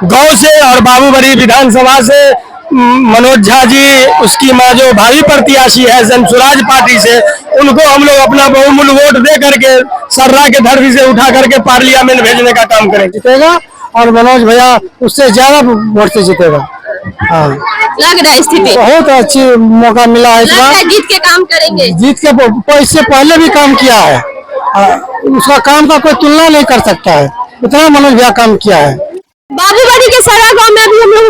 गांव से और बाबूबरी विधानसभा से मनोज झा जी, उसकी मां जो भावी प्रत्याशी है जनसुराज पार्टी से, उनको हम लोग अपना बहुमूल्य वोट दे करके सर्रा के धरती से उठा करके पार्लियामेंट भेजने का काम करेंगे। जीतेगा और मनोज भैया उससे ज्यादा वोट से जीतेगा। हाँ, लग रहा है स्थिति बहुत अच्छी मौका मिला है इस बार। जीत के काम करेंगे। जीत के इससे पहले भी काम किया है, उसका काम का कोई तुलना नहीं कर सकता है, इतना मनोज भैया काम किया है। बाबूबरी के सर्रा गांव में अभी हम लोग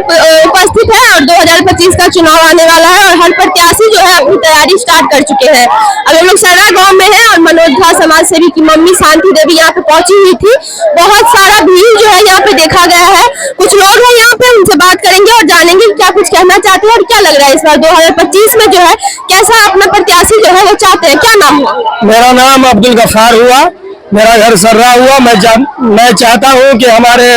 उपस्थित है और 2025 का चुनाव आने वाला है और हर प्रत्याशी जो है अपनी तैयारी स्टार्ट कर चुके हैं। अभी हम लोग सर्रा गांव में हैं और मनोज झा समाज सेवी की मम्मी शांति देवी यहाँ पे पहुंची हुई थी। बहुत सारा भीड़ जो है यहाँ पे देखा गया है। कुछ लोग हैं यहाँ पे, उनसे बात करेंगे और जानेंगे क्या कुछ कहना चाहते हैं और क्या लग रहा है इस बार 2025 में जो है कैसा अपना प्रत्याशी जो है वो चाहते हैं। क्या नाम हुआ? मेरा नाम अब्दुल गफ्फार हुआ, मेरा घर सर्रा हुआ। मैं चाहता हूँ कि हमारे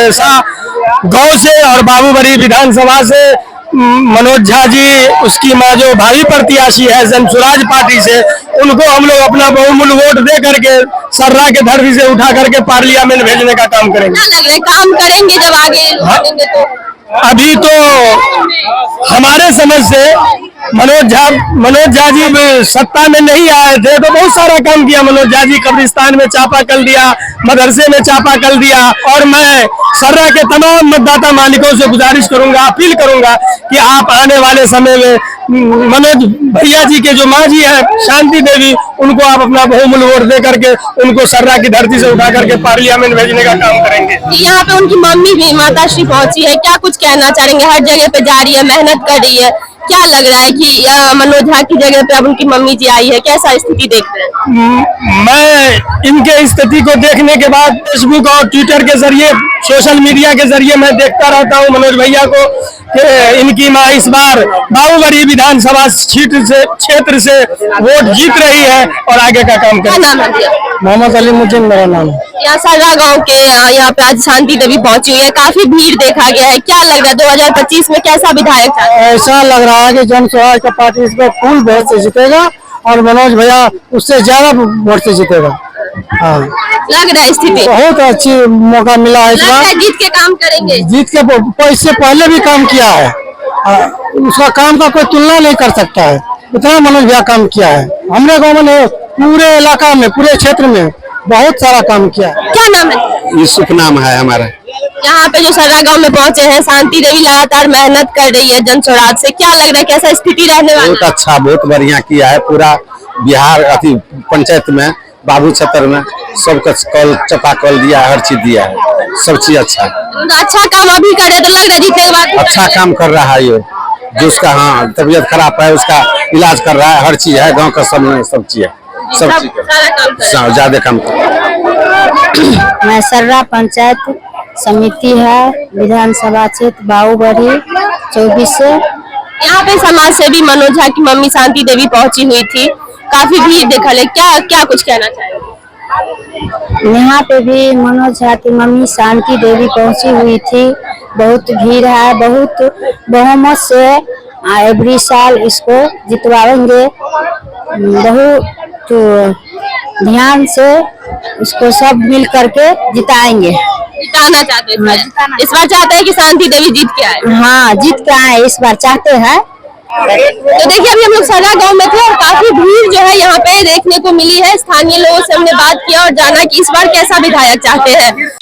गांव से और बाबूबरी विधानसभा से मनोज झा जी, उसकी मां जो भावी प्रत्याशी है जनसुराज पार्टी से, उनको हम लोग अपना बहुमूल्य वोट दे करके सर्रा के धरती से उठा करके पार्लियामेंट भेजने का काम करेंगे। क्या लग रहा है काम करेंगे जब आगे बढ़ेंगे तो? अभी तो हमारे समझ से मनोज झा जी सत्ता में नहीं आए थे तो बहुत सारा काम किया मनोज झा जी। कब्रिस्तान में चापाकल दिया, मदरसे में चापाकल दिया। और मैं सर्रा के तमाम मतदाता मालिकों से गुजारिश करूंगा, अपील करूंगा कि आप आने वाले समय में मनोज भैया जी के जो माँ जी है शांति देवी, उनको आप अपना बहुमूल्य वोट दे करके उनको सर्रा की धरती से उठा करके पार्लियामेंट भेजने का काम करेंगे। यहाँ पे उनकी मम्मी भी माताश्री पहुंची है, क्या कुछ कहना चाहेंगे? हर जगह पे जा रही है, मेहनत कर रही है, क्या लग रहा है कि मनोज झा की जगह पे अब उनकी मम्मी जी आई है, कैसा स्थिति देख रहे हैं? मैं इनके स्थिति को देखने के बाद फेसबुक और ट्विटर के जरिए, सोशल मीडिया के जरिए मैं देखता रहता हूं मनोज भैया को कि इनकी मां इस बार बाबूबरी विधानसभा क्षेत्र से वोट जीत रही है और आगे का काम कर रही है। मोहम्मद अली मुद्दीन मेरा नाम है। यहाँ सर्रा गाँव के यहाँ पे आज शांति देवी पहुंची हुई है, काफी भीड़ देखा गया है। क्या लग रहा है 2025 में कैसा विधायक चाहते हैं? ऐसा लग रहा है कि जनसुराज का पार्टी इस बार फुल वोट से जीतेगा और मनोज भैया उससे ज्यादा वोट से जीतेगा। हाँ, लग रहा है स्थिति बहुत अच्छी मौका मिला है इस बार। जीत के काम करेंगे। जीत के इससे पहले भी काम किया है, उसका काम का कोई तुलना नहीं कर सकता है, इतना मनोज भैया काम किया है। हमने गाँव में पूरे इलाका में, पूरे क्षेत्र में बहुत सारा काम किया है। क्या नाम है? यूसुफ नाम है हमारा। यहाँ पे जो सर्रा गांव में पहुंचे हैं, शांति देवी लगातार मेहनत कर रही है जनसुराज से, क्या लग रहा है कैसा स्थिति रहने वाला? बहुत अच्छा, बहुत बढ़िया किया है। पूरा बिहार अति पंचायत में, बाबू क्षेत्र में सबका कल चापाकल दिया, हर चीज दिया है, सब चीज अच्छा है। अच्छा काम अभी करे तो लग रहा है जीतने के बाद अच्छा काम कर रहा है ये, जो उसका हाँ तबीयत खराब है उसका इलाज कर रहा है, हर चीज है, गाँव का सब चीज है, सब चीज ज्यादा काम कर रहा है। मैं सर्रा पंचायत समिति है, विधानसभा क्षेत्र बाबूबरी 24 से। यहाँ पे समाज सेवी मनोज झा की मम्मी शांति देवी पहुंची हुई थी, काफी भीड़ देखा ले, क्या कुछ कहना चाहेंगे? यहाँ पे भी मनोज झा की मम्मी शांति देवी पहुंची हुई थी। बहुत भीड़ है, बहुत बहुमत से एवरी साल इसको जितवाएंगे, बहुत ध्यान से इसको सब मिल करके जिताएंगे। जिताना चाहते हैं इस बार चाहते हैं कि शांति देवी जीत के आए? हाँ, जीत के आए इस बार चाहते हैं। तो देखिए अभी हम लोग सर्रा गांव में थे और काफी भीड़ जो है यहाँ पे देखने को मिली है। स्थानीय लोगों से हमने बात किया और जाना कि इस बार कैसा विधायक चाहते हैं।